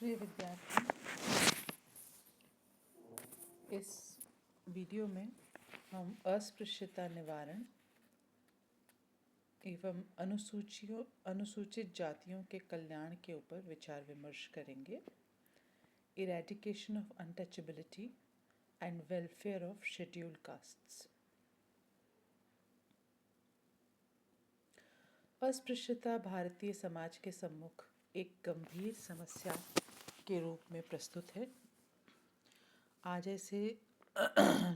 प्रिय विद्यार्थी, इस वीडियो में हम अस्पृश्यता निवारण एवं अनुसूचित जातियों के कल्याण के ऊपर विचार विमर्श करेंगे। Eradication of untouchability and welfare of scheduled castes. अस्पृश्यता भारतीय समाज के सम्मुख एक गंभीर समस्या के रूप में प्रस्तुत है। आज ऐसे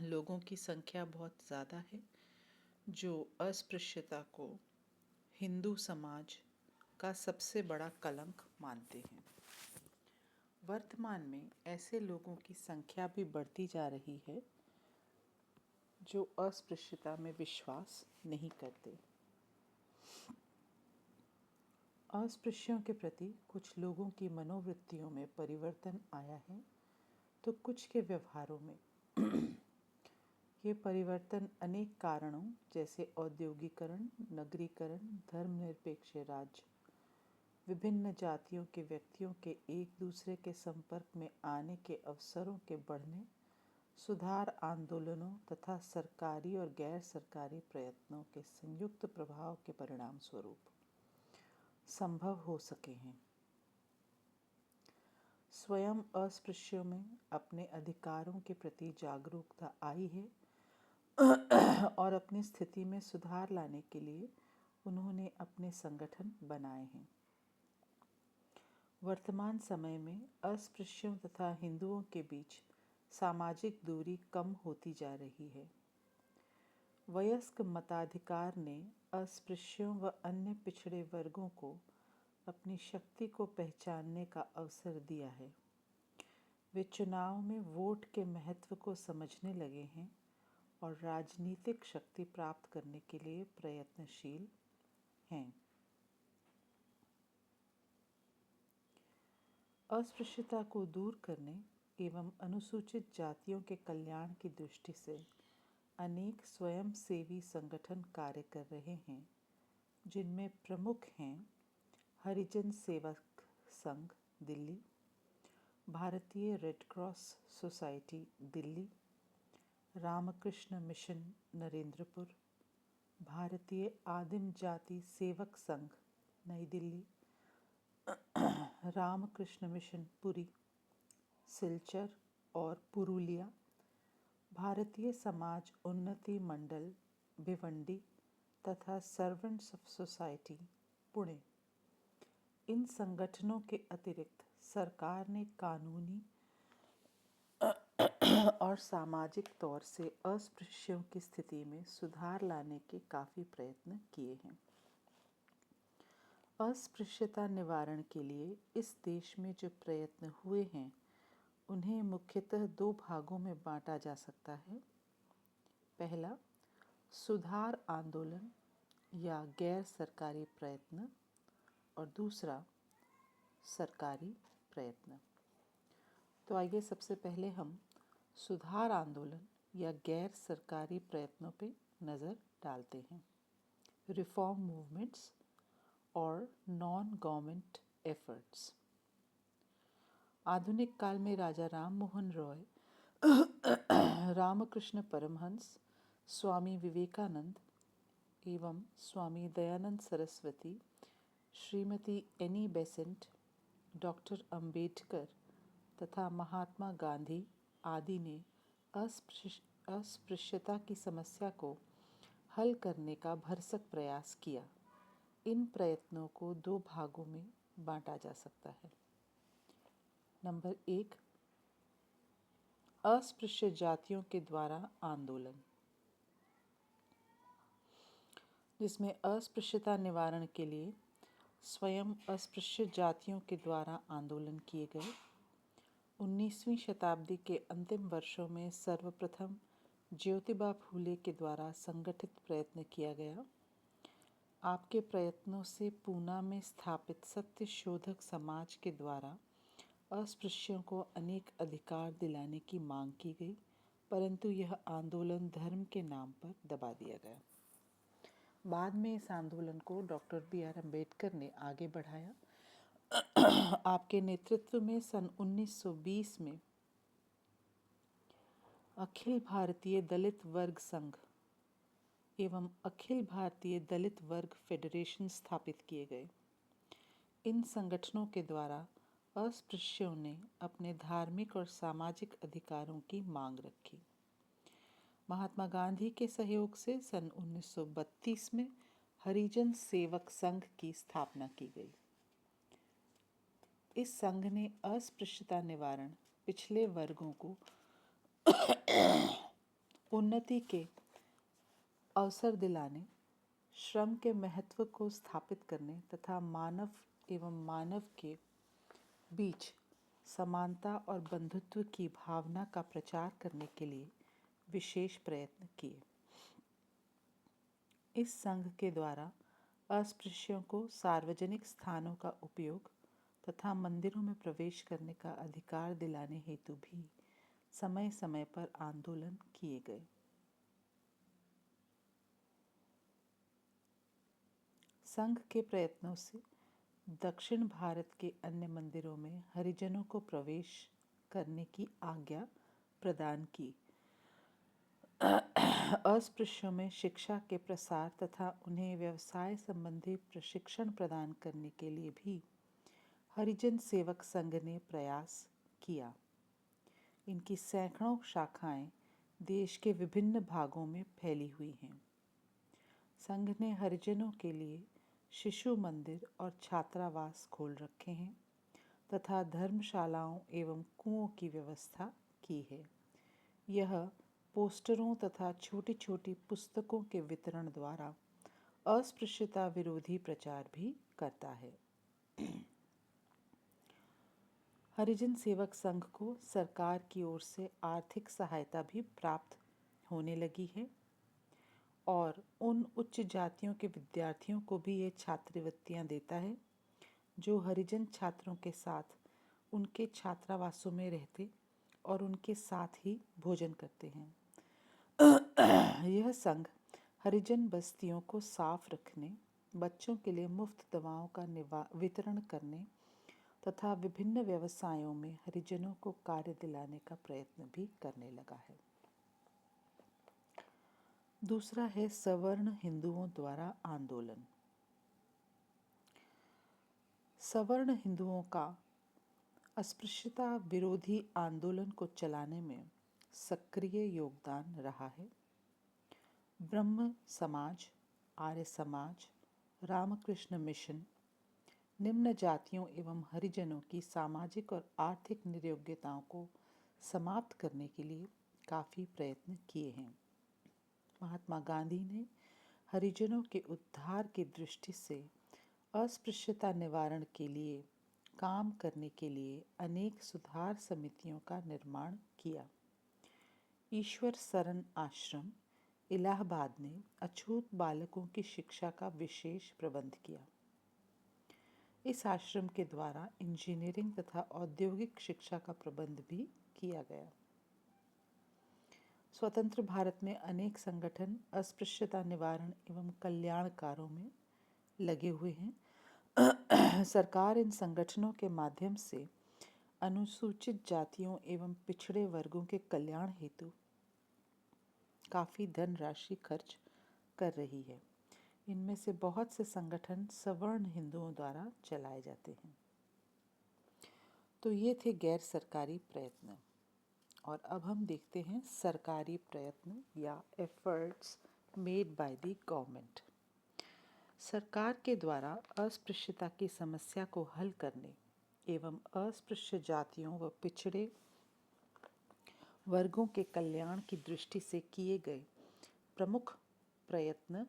लोगों की संख्या बहुत ज़्यादा है जो अस्पृश्यता को हिंदू समाज का सबसे बड़ा कलंक मानते हैं। वर्तमान में ऐसे लोगों की संख्या भी बढ़ती जा रही है जो अस्पृश्यता में विश्वास नहीं करते। अस्पृश्यों के प्रति कुछ लोगों की मनोवृत्तियों में परिवर्तन आया है तो कुछ के व्यवहारों में। ये परिवर्तन अनेक कारणों जैसे औद्योगिकरण, नगरीकरण, धर्मनिरपेक्ष राज्य, विभिन्न जातियों के व्यक्तियों के एक दूसरे के संपर्क में आने के अवसरों के बढ़ने, सुधार आंदोलनों तथा सरकारी और गैर सरकारी प्रयत्नों के संयुक्त प्रभाव के परिणाम स्वरूप संभव हो सके हैं। स्वयं अस्पृश्यों में अपने अधिकारों के प्रति जागरूकता आई है और अपनी स्थिति में सुधार लाने के लिए उन्होंने अपने संगठन बनाए हैं। वर्तमान समय में अस्पृश्यों तथा हिंदुओं के बीच सामाजिक दूरी कम होती जा रही है। वयस्क मताधिकार ने अस्पृश्यों व अन्य पिछड़े वर्गों को अपनी शक्ति को पहचानने का अवसर दिया है। वे चुनाव में वोट के महत्व को समझने लगे हैं और राजनीतिक शक्ति प्राप्त करने के लिए प्रयत्नशील हैं। अस्पृश्यता को दूर करने एवं अनुसूचित जातियों के कल्याण की दृष्टि से अनेक स्वयंसेवी संगठन कार्य कर रहे हैं, जिनमें प्रमुख हैं Harijan Sevak Sangh Delhi, Bharatiya Red Cross Society Delhi, Ramakrishna Mission Narendrapur, Bharatiya Adim Jati Sevak Sangh नई दिल्ली, रामकृष्ण मिशन पुरी, सिलचर और पुरुलिया, भारतीय समाज उन्नति मंडल भिवंडी तथा सर्वेंट्स ऑफ सोसाइटी पुणे। इन संगठनों के अतिरिक्त सरकार ने कानूनी और सामाजिक तौर से अस्पृश्यों की स्थिति में सुधार लाने के काफ़ी प्रयत्न किए हैं। अस्पृश्यता निवारण के लिए इस देश में जो प्रयत्न हुए हैं उन्हें मुख्यतः दो भागों में बांटा जा सकता है। पहला, सुधार आंदोलन या गैर सरकारी प्रयत्न, और दूसरा, सरकारी प्रयत्न। तो आइए सबसे पहले हम सुधार आंदोलन या गैर सरकारी प्रयत्नों पे नज़र डालते हैं। रिफॉर्म मूवमेंट्स और नॉन गवर्नमेंट एफर्ट्स। आधुनिक काल में राजा राम मोहन रॉय, रामकृष्ण परमहंस, स्वामी विवेकानंद एवं Swami Dayanand Saraswati, Shrimati Annie Besant, doctor Ambedkar तथा महात्मा गांधी आदि ने अस्पृश्यता की समस्या को हल करने का भरसक प्रयास किया। इन प्रयत्नों को दो भागों में बांटा जा सकता है। नंबर 1, अस्पृश्य जातियों के द्वारा आंदोलन, जिसमें अस्पृश्यता निवारण के लिए स्वयं अस्पृश्य जातियों के द्वारा आंदोलन किए गए। 19वीं शताब्दी के अंतिम वर्षों में सर्वप्रथम ज्योतिबा फूले के द्वारा संगठित प्रयत्न किया गया। आपके प्रयत्नों से पूना में स्थापित सत्य शोधक समाज के द्वारा अस्पृश्यों को अनेक अधिकार दिलाने की मांग की गई, परंतु यह आंदोलन धर्म के नाम पर दबा दिया गया। बाद में इस आंदोलन को डॉक्टर बी आर अम्बेडकर ने आगे बढ़ाया आपके नेतृत्व में सन 1920 में अखिल भारतीय दलित वर्ग संघ एवं अखिल भारतीय दलित वर्ग फेडरेशन स्थापित किए गए। इन संगठनों के द्वारा अस्पृश्यों ने अपने धार्मिक और सामाजिक अधिकारों की मांग रखी। महात्मा गांधी के सहयोग से सन 1932 में हरिजन सेवक संघ की स्थापना की गई। इस संघ ने अस्पृश्यता निवारण, पिछले वर्गों को उन्नति के अवसर दिलाने, श्रम के महत्व को स्थापित करने तथा मानव एवं मानव के बीच समानता और बंधुत्व की भावना का प्रचार करने के लिए विशेष प्रयत्न किए। इस संघ के द्वारा अस्पृश्यों को सार्वजनिक स्थानों का उपयोग तथा मंदिरों में प्रवेश करने का अधिकार दिलाने हेतु भी समय समय पर आंदोलन किए गए। संघ के प्रयत्नों से दक्षिण भारत के अन्य मंदिरों में हरिजनों को प्रवेश करने की आज्ञा प्रदान की। अस्पृश्यों में शिक्षा के प्रसार तथा उन्हें व्यवसाय संबंधी प्रशिक्षण प्रदान करने के लिए भी हरिजन सेवक संघ ने प्रयास किया। इनकी सैकड़ों शाखाएं देश के विभिन्न भागों में फैली हुई हैं। संघ ने हरिजनों के लिए शिशु मंदिर और छात्रावास खोल रखे हैं तथा धर्मशालाओं एवं कुओं की व्यवस्था की है। यह पोस्टरों तथा छोटी छोटी पुस्तकों के वितरण द्वारा अस्पृश्यता विरोधी प्रचार भी करता है। हरिजन सेवक संघ को सरकार की ओर से आर्थिक सहायता भी प्राप्त होने लगी है और उन उच्च जातियों के विद्यार्थियों को भी ये छात्रवृत्तियां देता है जो हरिजन छात्रों के साथ उनके छात्रावासों में रहते और उनके साथ ही भोजन करते हैं। यह संघ हरिजन बस्तियों को साफ रखने, बच्चों के लिए मुफ्त दवाओं का वितरण करने तथा विभिन्न व्यवसायों में हरिजनों को कार्य दिलाने का प्रयत्न भी करने लगा है। दूसरा है सवर्ण हिंदुओं द्वारा आंदोलन। सवर्ण हिंदुओं का अस्पृश्यता विरोधी आंदोलन को चलाने में सक्रिय योगदान रहा है। ब्रह्म समाज, आर्य समाज, रामकृष्ण मिशन निम्न जातियों एवं हरिजनों की सामाजिक और आर्थिक नियोग्यताओं को समाप्त करने के लिए काफ़ी प्रयत्न किए हैं। महात्मा गांधी ने हरिजनों के उद्धार की दृष्टि से अस्पृश्यता निवारण के लिए काम करने के लिए अनेक सुधार समितियों का निर्माण किया। ईश्वर शरण आश्रम इलाहाबाद ने अछूत बालकों की शिक्षा का विशेष प्रबंध किया। इस आश्रम के द्वारा इंजीनियरिंग तथा औद्योगिक शिक्षा का प्रबंध भी किया गया। स्वतंत्र भारत में अनेक संगठन अस्पृश्यता निवारण एवं कल्याण कार्यों में लगे हुए हैं। सरकार इन संगठनों के माध्यम से अनुसूचित जातियों एवं पिछड़े वर्गों के कल्याण हेतु काफ़ी धनराशि खर्च कर रही है। इनमें से बहुत से संगठन सवर्ण हिंदुओं द्वारा चलाए जाते हैं। तो ये थे गैर सरकारी प्रयत्न, और अब हम देखते हैं सरकारी प्रयत्न या efforts made by the government. सरकार के द्वारा अस्पृश्यता की समस्या को हल करने एवं अस्पृश्य जातियों व पिछड़े वर्गों के कल्याण की दृष्टि से किए गए प्रमुख प्रयत्न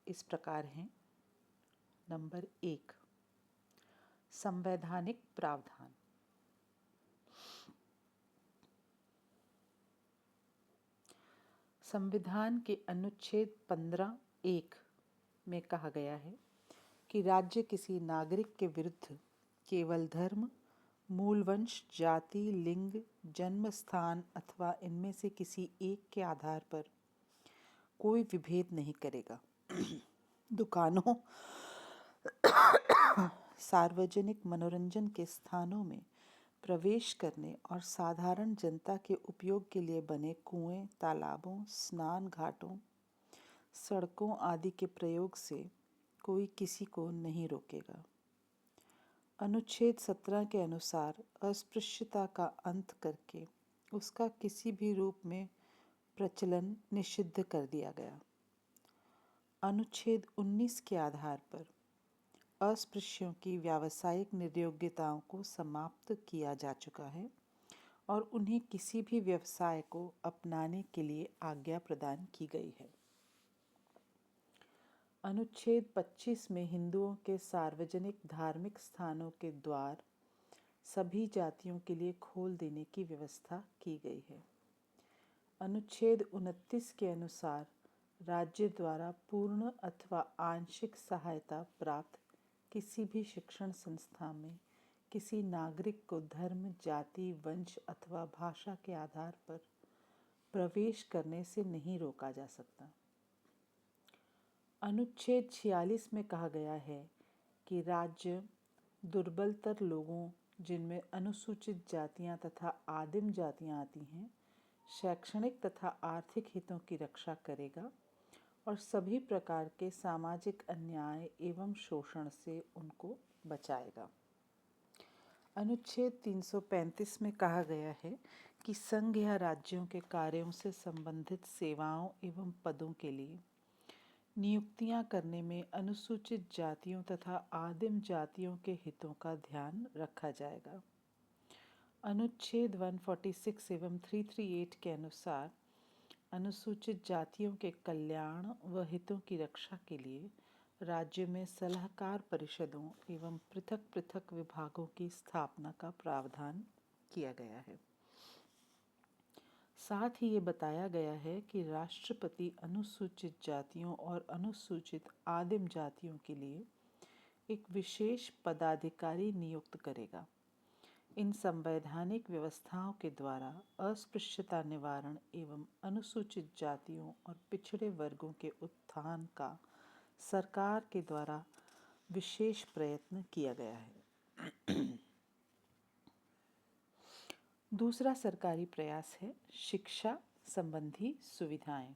इस प्रकार हैं। नंबर 1, संवैधानिक प्रावधान। संविधान के अनुच्छेद 15(1) में कहा गया है कि राज्य किसी नागरिक के विरुद्ध केवल धर्म, मूल वंश, जाति, लिंग, जन्म स्थान अथवा इनमें से किसी एक के आधार पर कोई विभेद नहीं करेगा। दुकानों सार्वजनिक मनोरंजन के स्थानों में प्रवेश करने और साधारण जनता के उपयोग के लिए बने कुएं, तालाबों, स्नान घाटों, सड़कों आदि के प्रयोग से कोई किसी को नहीं रोकेगा। अनुच्छेद 17 के अनुसार अस्पृश्यता का अंत करके उसका किसी भी रूप में प्रचलन निषिद्ध कर दिया गया। अनुच्छेद 19 के आधार पर अस्पृश्यों की व्यावसायिक निर्योग्यताओं को समाप्त किया जा चुका है और उन्हें किसी भी व्यवसाय को अपनाने के लिए आज्ञा प्रदान की गई है। अनुच्छेद 25 में हिंदुओं के सार्वजनिक धार्मिक स्थानों के द्वार सभी जातियों के लिए खोल देने की व्यवस्था की गई है। अनुच्छेद 29 के अनुसार राज्य द्वारा पूर्ण अथवा आंशिक सहायता प्राप्त किसी भी शिक्षण संस्था में किसी नागरिक को धर्म, जाति, वंश अथवा भाषा के आधार पर प्रवेश करने से नहीं रोका जा सकता। अनुच्छेद 46 में कहा गया है कि राज्य दुर्बलतर लोगों, जिनमें अनुसूचित जातियां तथा आदिम जातियां आती हैं, शैक्षणिक तथा आर्थिक हितों की रक्षा करेगा और सभी प्रकार के सामाजिक अन्याय एवं शोषण से उनको बचाएगा। अनुच्छेद 335 में कहा गया है कि संघ या राज्यों के कार्यों से संबंधित सेवाओं एवं पदों के लिए नियुक्तियां करने में अनुसूचित जातियों तथा आदिम जातियों के हितों का ध्यान रखा जाएगा। अनुच्छेद 146 एवं 338 के अनुसार अनुसूचित जातियों के कल्याण व हितों की रक्षा के लिए राज्य में सलाहकार परिषदों एवं पृथक पृथक विभागों की स्थापना का प्रावधान किया गया है। साथ ही ये बताया गया है कि राष्ट्रपति अनुसूचित जातियों और अनुसूचित आदिम जातियों के लिए एक विशेष पदाधिकारी नियुक्त करेगा। इन संवैधानिक व्यवस्थाओं के द्वारा अस्पृश्यता निवारण एवं अनुसूचित जातियों और पिछड़े वर्गों के उत्थान का सरकार के द्वारा विशेष प्रयत्न किया गया है। दूसरा सरकारी प्रयास है शिक्षा संबंधी सुविधाएं।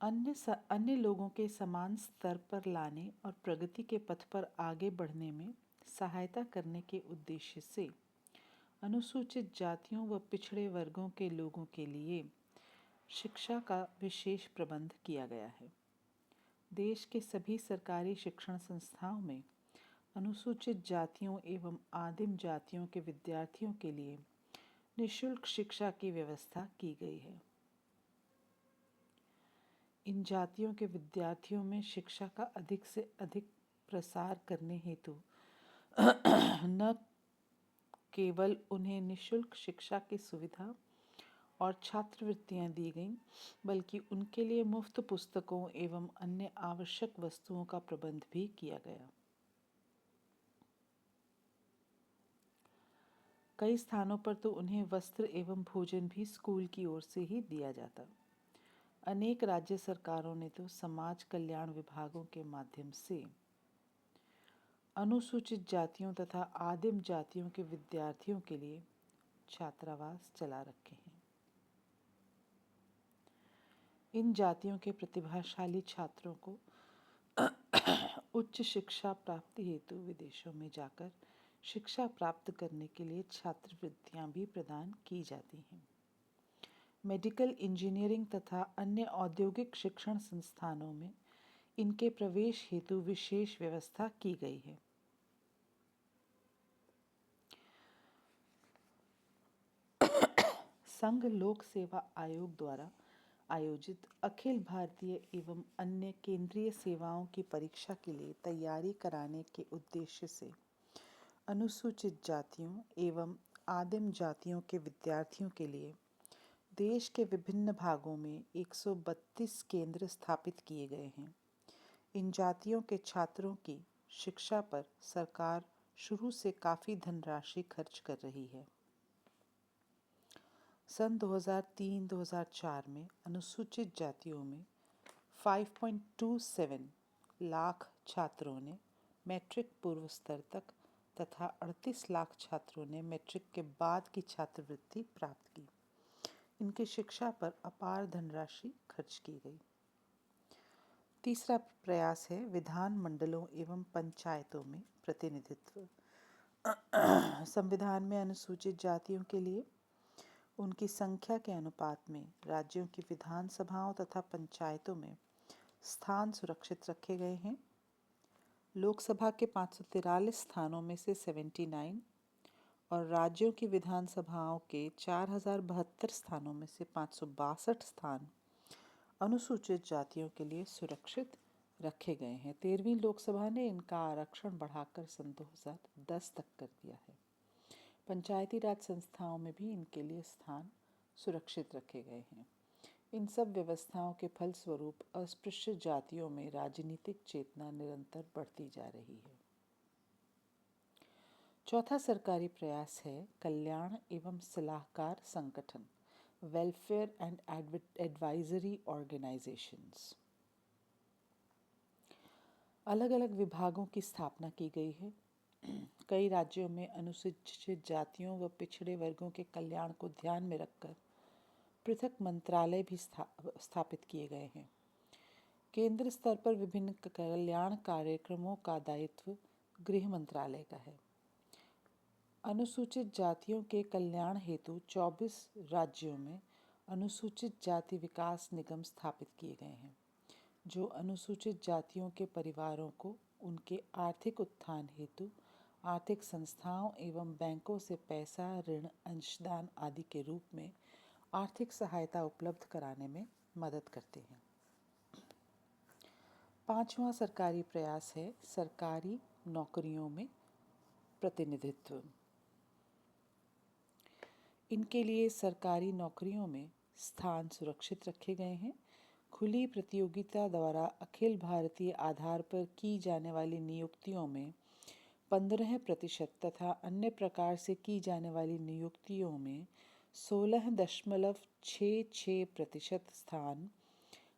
अन्य लोगों के समान स्तर पर लाने और प्रगति के पथ पर आगे बढ़ने में सहायता करने के उद्देश्य से अनुसूचित जातियों व पिछड़े वर्गों के लोगों के लिए शिक्षा का विशेष प्रबंध किया गया है। देश के सभी सरकारी शिक्षण संस्थाओं में अनुसूचित जातियों एवं आदिम जातियों के विद्यार्थियों के लिए निःशुल्क शिक्षा की व्यवस्था की गई है। इन जातियों के विद्यार्थियों में शिक्षा का अधिक से अधिक प्रसार करने हेतु न केवल उन्हें निःशुल्क शिक्षा की सुविधा और छात्रवृत्तियां दी गईं, बल्कि उनके लिए मुफ्त पुस्तकों एवं अन्य आवश्यक वस्तुओं का प्रबंध भी किया गया। कई स्थानों पर तो उन्हें वस्त्र एवं भोजन भी स्कूल की ओर से ही दिया जाता। अनेक राज्य सरकारों ने तो समाज कल्याण विभागों के माध्यम से अनुसूचित जातियों तथा आदिम जातियों के विद्यार्थियों के लिए छात्रावास चला रखे हैं। इन जातियों के प्रतिभाशाली छात्रों को उच्च शिक्षा प्राप्ति हेतु विदेशों में जाकर शिक्षा प्राप्त करने के लिए छात्रवृत्तियां भी प्रदान की जाती हैं। मेडिकल, इंजीनियरिंग तथा अन्य औद्योगिक शिक्षण संस्थानों में इनके प्रवेश हेतु विशेष व्यवस्था की गई है। संघ लोक सेवा आयोग द्वारा आयोजित अखिल भारतीय एवं अन्य केंद्रीय सेवाओं की परीक्षा के लिए तैयारी कराने के उद्देश्य से अनुसूचित जातियों एवं आदिम जातियों के विद्यार्थियों के लिए देश के विभिन्न भागों में 132 केंद्र स्थापित किए गए हैं। इन जातियों के छात्रों की शिक्षा पर सरकार शुरू से काफ़ी धनराशि खर्च कर रही है। सन 2003-2004 में अनुसूचित जातियों में 5.27 लाख छात्रों ने मैट्रिक पूर्व स्तर तक तथा 38 लाख छात्रों ने मैट्रिक के बाद की छात्रवृत्ति प्राप्त की। इनकी शिक्षा पर अपार धनराशि खर्च की गई। तीसरा प्रयास है विधान मंडलों एवं पंचायतों में प्रतिनिधित्व। संविधान में अनुसूचित जातियों के लिए उनकी संख्या के अनुपात में राज्यों की विधान सभाओं तथा पंचायतों में स्थान सुरक्षित रखे गए हैं। लोकसभा के 543 स्थानों में से 79 और राज्यों की विधानसभाओं के 4072 स्थानों में से 562 स्थान अनुसूचित जातियों के लिए सुरक्षित रखे गए हैं। 13वीं लोकसभा ने इनका आरक्षण बढ़ाकर सन 2010 तक कर दिया है। पंचायती राज संस्थाओं में भी इनके लिए स्थान सुरक्षित रखे गए हैं। इन सब व्यवस्थाओं के फलस्वरूप अस्पृश्य जातियों में राजनीतिक चेतना निरंतर बढ़ती जा रही है। चौथा सरकारी प्रयास है कल्याण एवं सलाहकार संगठन, वेलफेयर एंड एडवाइजरी ऑर्गेनाइजेशंस। अलग अलग विभागों की स्थापना की गई है। कई राज्यों में अनुसूचित जातियों व पिछड़े वर्गों के कल्याण को ध्यान में रखकर पृथक मंत्रालय भी स्थापित किए गए हैं। केंद्र स्तर पर विभिन्न कल्याण कार्यक्रमों का दायित्व गृह मंत्रालय का है। अनुसूचित जातियों के कल्याण हेतु 24 राज्यों में अनुसूचित जाति विकास निगम स्थापित किए गए हैं, जो अनुसूचित जातियों के परिवारों को उनके आर्थिक उत्थान हेतु आर्थिक संस्थाओं एवं बैंकों से पैसा, ऋण, अंशदान आदि के रूप में आर्थिक सहायता उपलब्ध कराने में मदद करते हैं। पांचवा सरकारी प्रयास है सरकारी नौकरियों में प्रतिनिधित्व। इनके लिए सरकारी नौकरियों में स्थान सुरक्षित रखे गए हैं। खुली प्रतियोगिता द्वारा अखिल भारतीय आधार पर की जाने वाली नियुक्तियों में 15% तथा अन्य प्रकार से की जाने वाली नियुक्तियों में 16.66% स्थान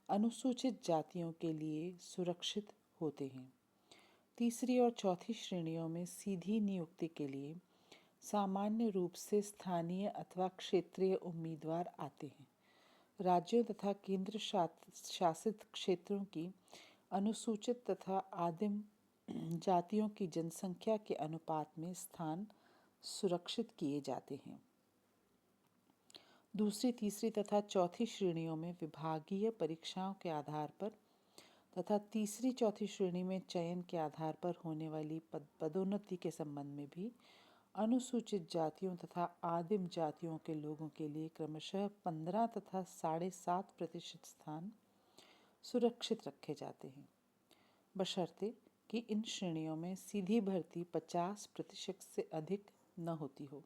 अनुसूचित जातियों के लिए सुरक्षित होते हैं। तीसरी और चौथी श्रेणियों में सीधी नियुक्ति के लिए सामान्य रूप से स्थानीय अथवा क्षेत्रीय उम्मीदवार आते हैं। राज्यों तथा केंद्र शासित क्षेत्रों की अनुसूचित तथा आदिम जातियों की जनसंख्या के अनुपात में स्थान सुरक्षित किए जाते हैं। दूसरी, तीसरी तथा चौथी श्रेणियों में विभागीय परीक्षाओं के आधार पर तथा तीसरी, चौथी श्रेणी में चयन के आधार पर होने वाली पदोन्नति के संबंध में भी अनुसूचित जातियों तथा आदिम जातियों के लोगों के लिए क्रमशः 15 तथा 7.5% स्थान सुरक्षित रखे जाते हैं, बशर्ते कि इन श्रेणियों में सीधी भर्ती 50% से अधिक न होती हो।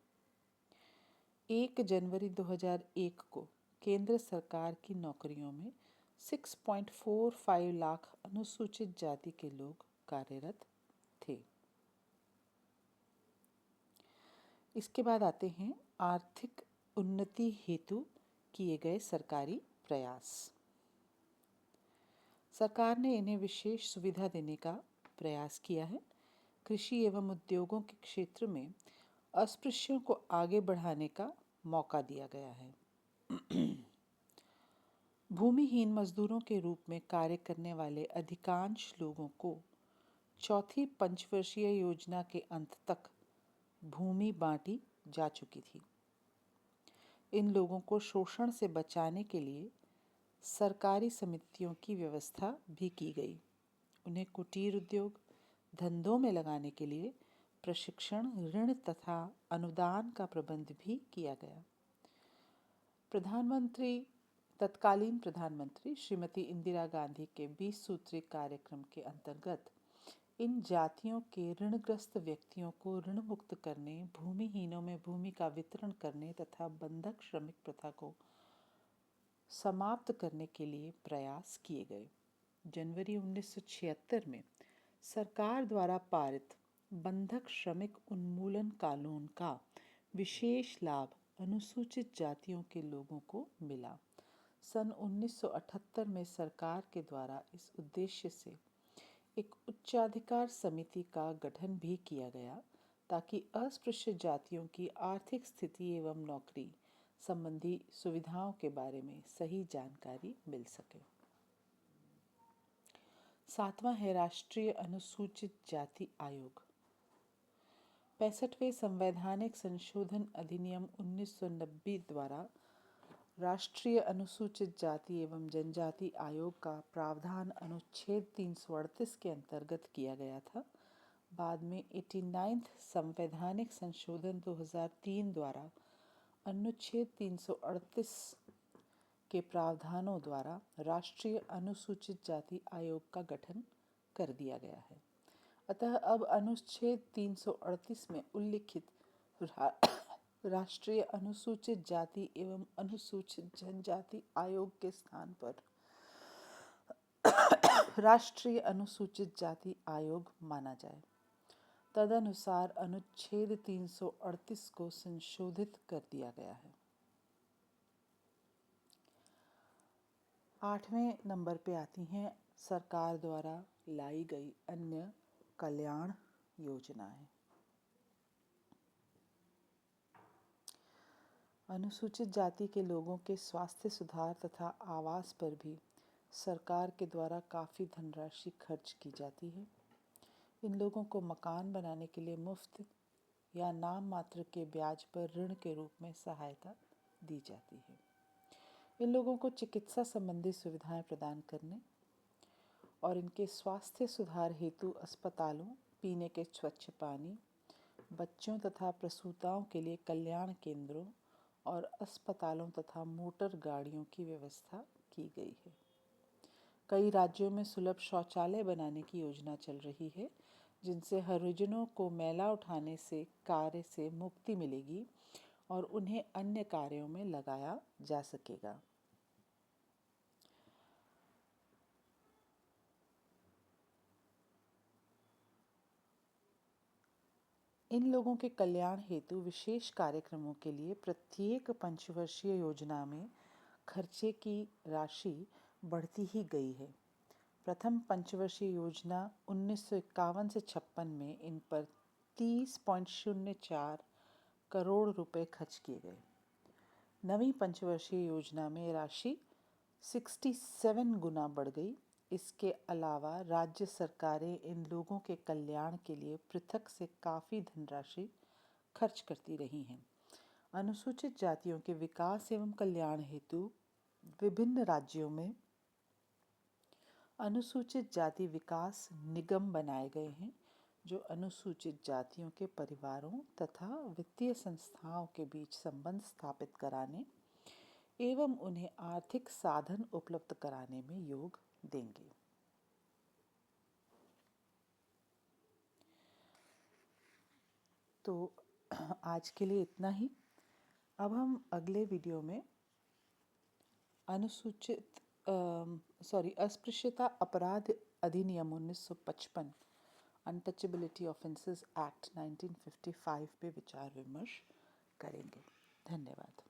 1 जनवरी 2001 को केंद्र सरकार की नौकरियों में 6.45 लाख अनुसूचित जाति के लोग कार्यरत थे। इसके बाद आते हैं आर्थिक उन्नति हेतु किए गए सरकारी प्रयास। सरकार ने इन्हें विशेष सुविधा देने का प्रयास किया है। कृषि एवं उद्योगों के क्षेत्र में अस्पृश्यों को आगे बढ़ाने का मौका दिया गया है। भूमिहीन मजदूरों के रूप में कार्य करने वाले अधिकांश लोगों को चौथी पंचवर्षीय योजना के अंत तक भूमि बांटी जा चुकी थी। इन लोगों को शोषण से बचाने के लिए सरकारी समितियों की व्यवस्था भी की गई। उन्हें कुटीर उद्योग धंधों में लगाने के लिए प्रशिक्षण, ऋण तथा अनुदान का प्रबंध भी किया गया। तत्कालीन प्रधानमंत्री श्रीमती इंदिरा गांधी के 20 सूत्री कार्यक्रम के अंतर्गत इन जातियों के ऋणग्रस्त व्यक्तियों को ऋण मुक्त करने, भूमिहीनों में भूमि का वितरण करने तथा बंधक श्रमिक प्रथा को समाप्त करने के लिए प्रयास किए गए। जनवरी 1976 में सरकार द्वारा पारित बंधक श्रमिक उन्मूलन कानून का विशेष लाभ अनुसूचित जातियों के लोगों को मिला। सन 1978 में सरकार के द्वारा इस उद्देश्य से एक उच्चाधिकार समिति का गठन भी किया गया ताकि अस्पृश्य जातियों की आर्थिक स्थिति एवं नौकरी संबंधी सुविधाओं के बारे में सही जानकारी मिल सके। सातवां है राष्ट्रीय अनुसूचित जाति आयोग। 65वें संवैधानिक संशोधन अधिनियम 1990 द्वारा राष्ट्रीय अनुसूचित जाति एवं जनजाति आयोग का प्रावधान अनुच्छेद 338 के अंतर्गत किया गया था। बाद में 89वें संवैधानिक संशोधन 2003 द्वारा अनुच्छेद 338 के प्रावधानों द्वारा राष्ट्रीय अनुसूचित जाति आयोग का गठन कर दिया गया है। अतः अब अनुच्छेद 338 में उल्लिखित राष्ट्रीय अनुसूचित जाति एवं अनुसूचित जनजाति आयोग के स्थान पर राष्ट्रीय अनुसूचित जाति आयोग माना जाए। तदनुसार अनुच्छेद 338 को संशोधित कर दिया गया है। 8वें नंबर पे आती हैं सरकार द्वारा लाई गई अन्य कल्याण योजनाएं। अनुसूचित जाति के लोगों के स्वास्थ्य सुधार तथा आवास पर भी सरकार के द्वारा काफ़ी धनराशि खर्च की जाती है। इन लोगों को मकान बनाने के लिए मुफ्त या नाम मात्र के ब्याज पर ऋण के रूप में सहायता दी जाती है। इन लोगों को चिकित्सा संबंधी सुविधाएं प्रदान करने और इनके स्वास्थ्य सुधार हेतु अस्पतालों, पीने के स्वच्छ पानी, बच्चों तथा प्रसूताओं के लिए कल्याण केंद्रों और अस्पतालों तथा मोटर गाड़ियों की व्यवस्था की गई है। कई राज्यों में सुलभ शौचालय बनाने की योजना चल रही है, जिनसे हरिजनों को मैला उठाने से कार्य से मुक्ति मिलेगी और उन्हें अन्य कार्यों में लगाया जा सकेगा। इन लोगों के कल्याण हेतु विशेष कार्यक्रमों के लिए प्रत्येक पंचवर्षीय योजना में खर्चे की राशि बढ़ती ही गई है। प्रथम पंचवर्षीय योजना 1951 से 56 में इन पर 30.04 करोड़ रुपए खर्च किए गए। नवीं पंचवर्षीय योजना में राशि 67 गुना बढ़ गई। इसके अलावा राज्य सरकारें इन लोगों के कल्याण के लिए पृथक से काफ़ी धनराशि खर्च करती रही हैं। अनुसूचित जातियों के विकास एवं कल्याण हेतु विभिन्न राज्यों में अनुसूचित जाति विकास निगम बनाए गए हैं, जो अनुसूचित जातियों के परिवारों तथा वित्तीय संस्थाओं के बीच संबंध स्थापित कराने एवं उन्हें आर्थिक साधन उपलब्ध कराने में योग देंगे। तो आज के लिए इतना ही। अब हम अगले वीडियो में अस्पृश्यता अपराध अधिनियम 1955 अनटचेबिलिटी ऑफेंसेस एक्ट 1955 पे विचार विमर्श करेंगे। धन्यवाद।